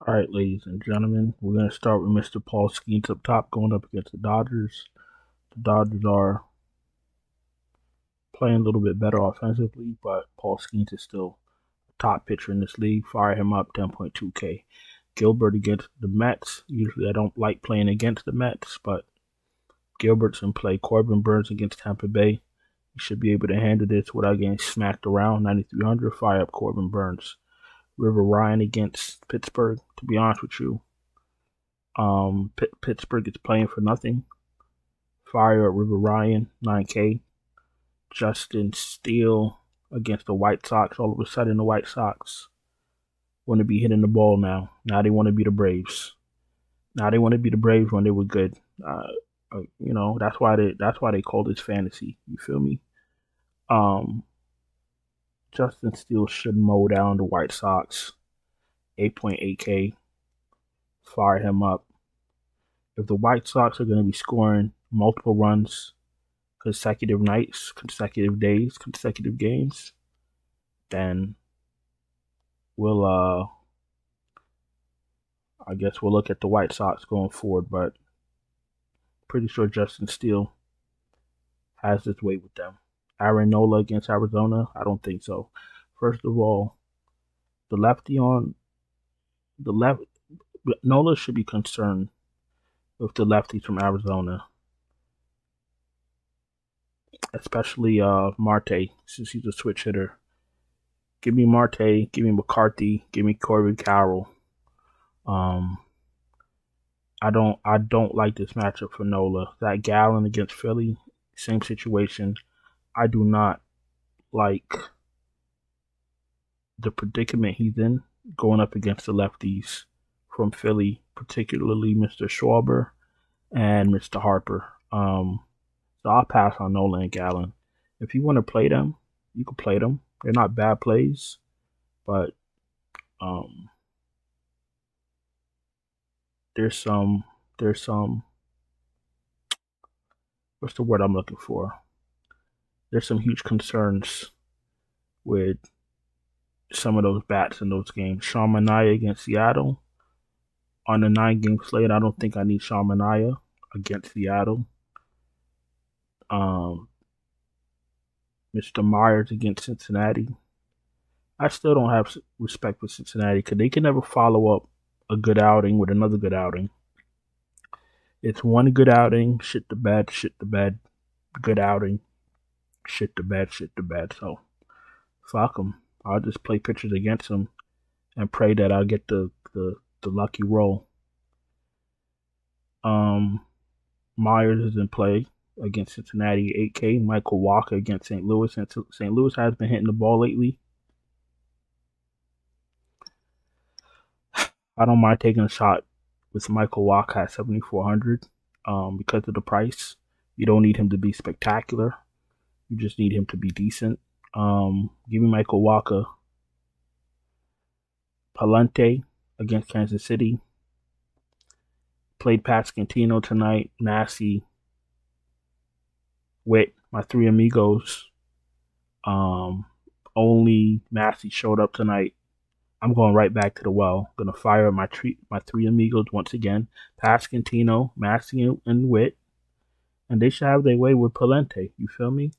All right, ladies and gentlemen, we're going to start with Mr. Paul Skeens up top going up against the Dodgers. The Dodgers are playing a little bit better offensively, but Paul Skeens is still a top pitcher in this league. Fire him up, 10.2K. Gilbert against the Mets. Usually I don't like playing against the Mets, but Gilbert's in play. Corbin Burns against Tampa Bay. You should be able to handle this without getting smacked around. 9,300. Fire up Corbin Burns. River Ryan against Pittsburgh. To be honest with you, Pittsburgh is playing for nothing. Fire at River Ryan, 9K. Justin Steele against the White Sox. All of a sudden, the White Sox want to be hitting the ball now. Now they want to be the Braves. Now they want to be the Braves when they were good. That's why they call this fantasy. You feel me? Um, Justin Steele should mow down the White Sox. 8.8K. Fire him up. If the White Sox are going to be scoring multiple runs consecutive nights, consecutive days, consecutive games, then I guess we'll look at the White Sox going forward, but pretty sure Justin Steele has his way with them. Aaron Nola against Arizona? I don't think so. First of all, the lefty on the left, Nola should be concerned with the lefties from Arizona, especially Marte, since he's a switch hitter. Give me Marte, give me McCarthy, give me Corbin Carroll. I don't like this matchup for Nola. That Gallen against Philly, same situation. I do not like the predicament he's in going up against the lefties from Philly, particularly Mr. Schwarber and Mr. Harper. So I'll pass on Nola and Gallen. If you want to play them, you can play them. They're not bad plays, but um, there's some what's the word I'm looking for? There's some huge concerns with some of those bats in those games. Sean Manaea against Seattle on the 9-game slate. I don't think I need Sean Manaea against Seattle. Mr. Myers against Cincinnati. I still don't have respect for Cincinnati because they can never follow up a good outing with another good outing. It's one good outing, shit the bed, good outing, shit the bed. So fuck them. I'll just play pitchers against them and pray that I'll get the lucky roll. Myers is in play against Cincinnati, 8K. Michael Walker against St. Louis. And St. Louis has been hitting the ball lately. I don't mind taking a shot with Michael Walker at 7,400 because of the price. You don't need him to be spectacular. You just need him to be decent. Give me Michael Walker. Palante against Kansas City. Played Pascantino tonight. Massey. Witt, my three amigos. Only Massey showed up tonight. I'm going right back to the well. I'm gonna fire my three amigos once again. Pascantino, Massey, and Witt, and they should have their way with Palente. You feel me?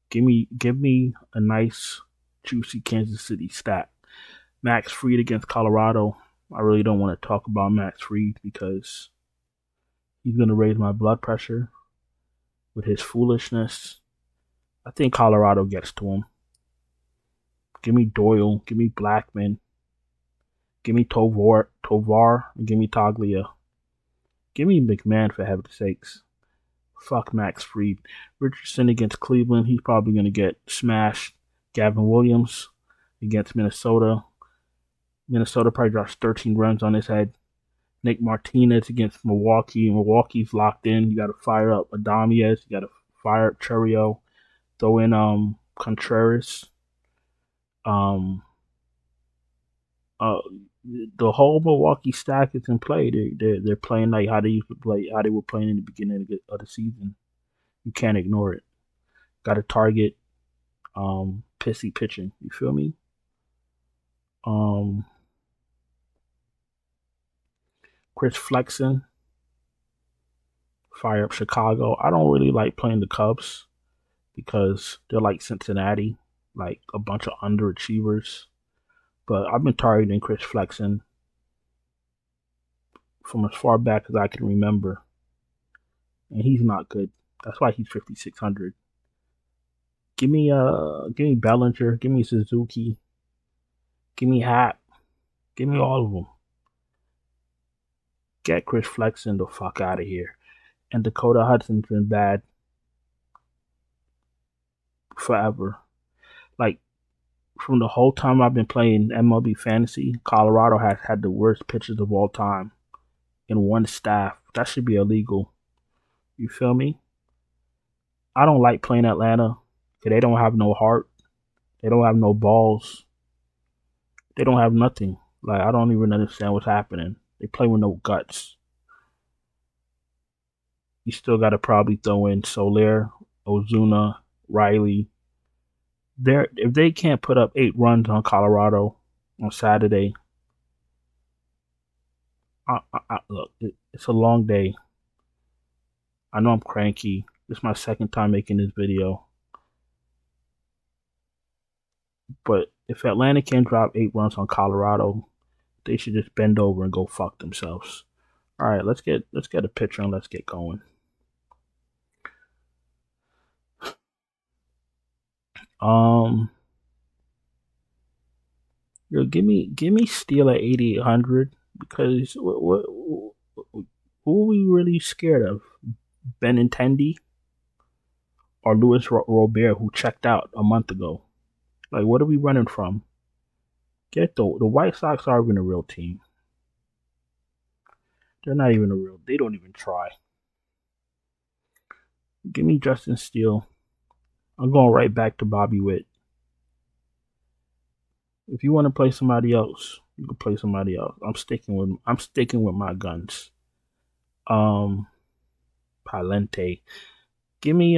Give me a nice, juicy Kansas City stat. Max Fried against Colorado. I really don't want to talk about Max Fried because he's gonna raise my blood pressure with his foolishness. I think Colorado gets to him. Give me Doyle. Give me Blackman. Give me Tovar, and give me Toglia. Give me McMahon, for heaven's sakes. Fuck Max Fried. Richardson against Cleveland. He's probably going to get smashed. Gavin Williams against Minnesota. Minnesota probably drops 13 runs on his head. Nick Martinez against Milwaukee. Milwaukee's locked in. You got to fire up Adamias. You got to fire up Churio. Throw in Contreras. The whole Milwaukee stack is in play. They're playing like how they used to play, how they were playing in the beginning of the season. You can't ignore it. Got to target pissy pitching. You feel me? Chris Flexen. Fire up Chicago. I don't really like playing the Cubs because they're like Cincinnati, like a bunch of underachievers. But I've been targeting Chris Flexen from as far back as I can remember, and he's not good. That's why he's 5,600. Give me Bellinger, give me Suzuki, give me Happ, give me all of them. Get Chris Flexen the fuck out of here. And Dakota Hudson's been bad forever. Like, from the whole time I've been playing MLB Fantasy, Colorado has had the worst pitchers of all time in one staff. That should be illegal. You feel me? I don't like playing Atlanta because they don't have no heart. They don't have no balls. They don't have nothing. Like, I don't even understand what's happening. They play with no guts. You still got to probably throw in Soler, Ozuna, Riley. If they can't put up 8 runs on Colorado on Saturday, look, it's a long day. I know I'm cranky. This is my second time making this video. But if Atlanta can drop 8 runs on Colorado, they should just bend over and go fuck themselves. All right, let's get a picture and let's get going. Yo, give me Steele at 8,800 because who are we really scared of? Benintendi or Luis Robert, who checked out a month ago? Like, what are we running from? The White Sox aren't even a real team. They're not even a real. They don't even try. Give me Justin Steele. I'm going right back to Bobby Witt. If you want to play somebody else, you can play somebody else. I'm sticking with my guns. Palente. Give me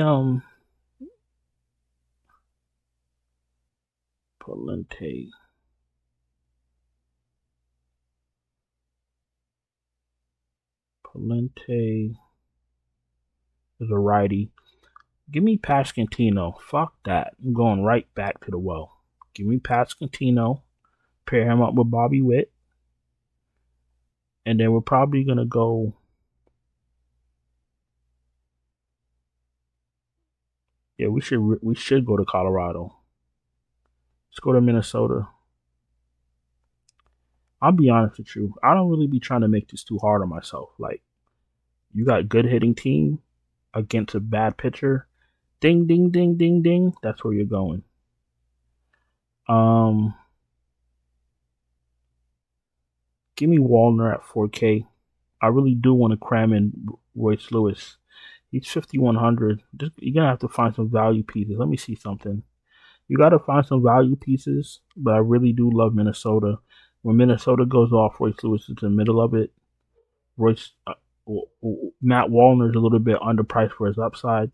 Palente. Palente is a righty. Give me Pascantino. Fuck that. I'm going right back to the well. Give me Pascantino. Pair him up with Bobby Witt. And then we're probably going to go. Yeah, we should go to Colorado. Let's go to Minnesota. I'll be honest with you. I don't really be trying to make this too hard on myself. Like, you got a good hitting team against a bad pitcher. Ding, ding, ding, ding, ding. That's where you're going. Give me Wallner at 4K. I really do want to cram in Royce Lewis. He's 5,100. You're going to have to find some value pieces. Let me see something. You got to find some value pieces, but I really do love Minnesota. When Minnesota goes off, Royce Lewis is in the middle of it. Matt Wallner is a little bit underpriced for his upside.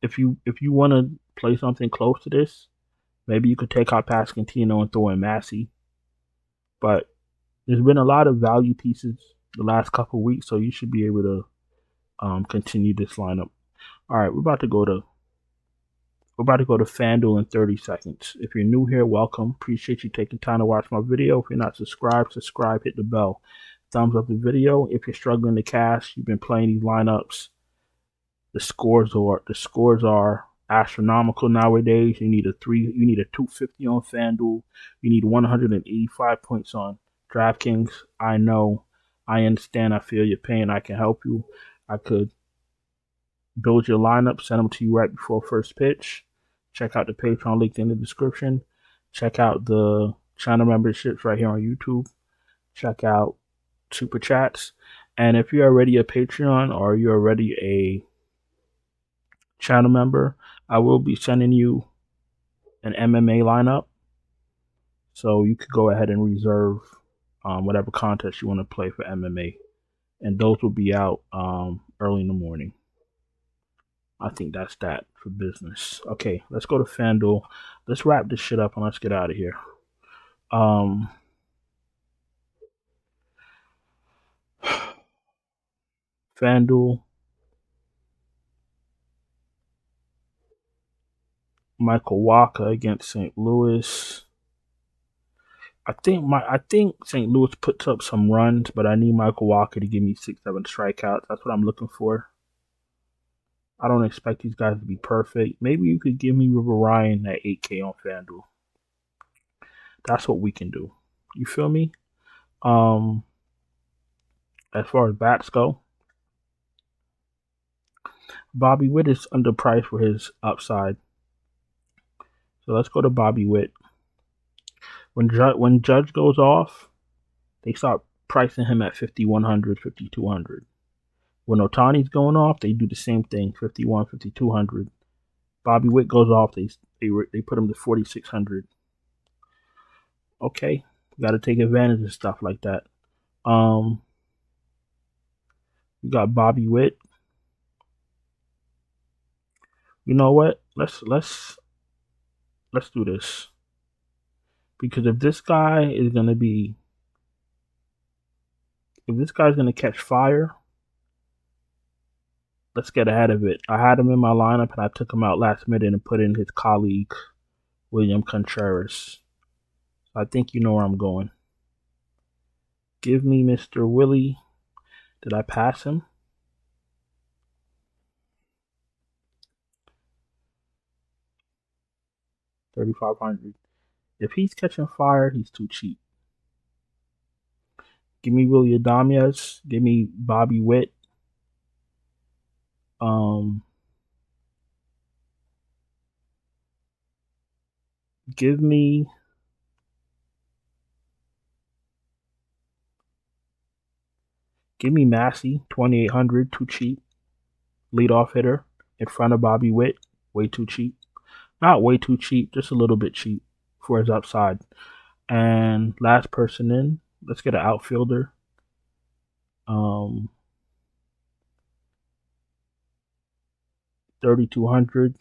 If you want to play something close to this, maybe you could take out Pascantino and throw in Massey. But there's been a lot of value pieces the last couple of weeks, so you should be able to continue this lineup. All right, we're about to go to FanDuel in 30 seconds. If you're new here, welcome. Appreciate you taking time to watch my video. If you're not subscribed, subscribe, hit the bell. Thumbs up the video. If you're struggling to cash, you've been playing these lineups, the scores are astronomical nowadays. You need a 250 on FanDuel. You need 185 points on DraftKings. I know. I understand. I feel your pain. I can help you. I could build your lineup, send them to you right before first pitch. Check out the Patreon link in the description. Check out the channel memberships right here on YouTube. Check out Super Chats. And if you're already a Patreon or you're already a channel member, I will be sending you an MMA lineup. So you could go ahead and reserve whatever contest you want to play for MMA. And those will be out early in the morning. I think that's that for business. Okay, let's go to FanDuel. Let's wrap this shit up and let's get out of here. FanDuel, Michael Walker against St. Louis. I think St. Louis puts up some runs, but I need Michael Walker to give me 6-7 strikeouts. That's what I'm looking for. I don't expect these guys to be perfect. Maybe you could give me River Ryan at 8K on FanDuel. That's what we can do. You feel me? As far as bats go, Bobby Witt is underpriced for his upside. So let's go to Bobby Witt. When Judge goes off, they start pricing him at 5,100, 5,200. When Otani's going off, they do the same thing, 51, 5,200. Bobby Witt goes off, they put him to 4,600. Okay, got to take advantage of stuff like that. We got Bobby Witt. You know what? Let's do this. Because if this guy's gonna catch fire, let's get ahead of it. I had him in my lineup and I took him out last minute and put in his colleague, William Contreras. I think you know where I'm going. Give me Mr. Willie. Did I pass him? $3,500. If he's catching fire, he's too cheap. Give me Willie Adames. Give me Bobby Witt. Give me Massey, 2,800, too cheap. Leadoff hitter in front of Bobby Witt, way too cheap. Not way too cheap, just a little bit cheap for his upside. And last person in, let's get an outfielder. 3,200.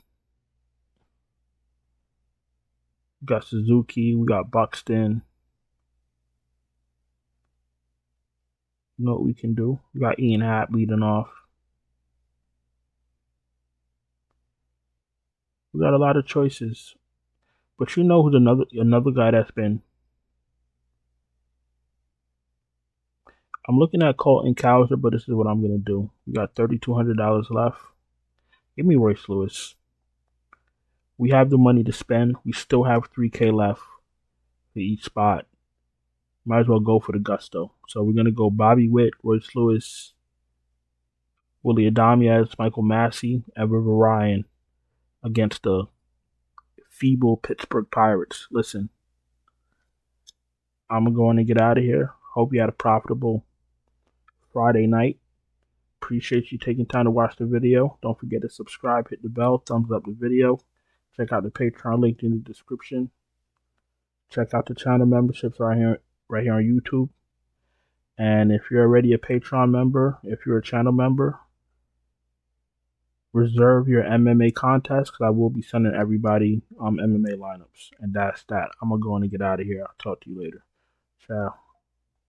We got Suzuki, we got Buxton. You know what we can do? We got Ian Happ leading off. We got a lot of choices. But you know who's another guy that's been. I'm looking at Colton Cowser, but this is what I'm gonna do. We got $3,200 left. Give me Royce Lewis. We have the money to spend. We still have 3K left for each spot. Might as well go for the gusto. So we're gonna go Bobby Witt, Royce Lewis, Willie Adames, Michael Massey, and River Ryan against the feeble Pittsburgh Pirates. Listen, I'm going to get out of here. Hope you had a profitable Friday night. Appreciate you taking time to watch the video. Don't forget to subscribe, hit the bell, thumbs up the video. Check out the Patreon link in the description. Check out the channel memberships right here on YouTube. And if you're already a Patreon member, if you're a channel member, reserve your MMA contest because I will be sending everybody MMA lineups. And that's that. I'm going to go and get out of here. I'll talk to you later. Ciao.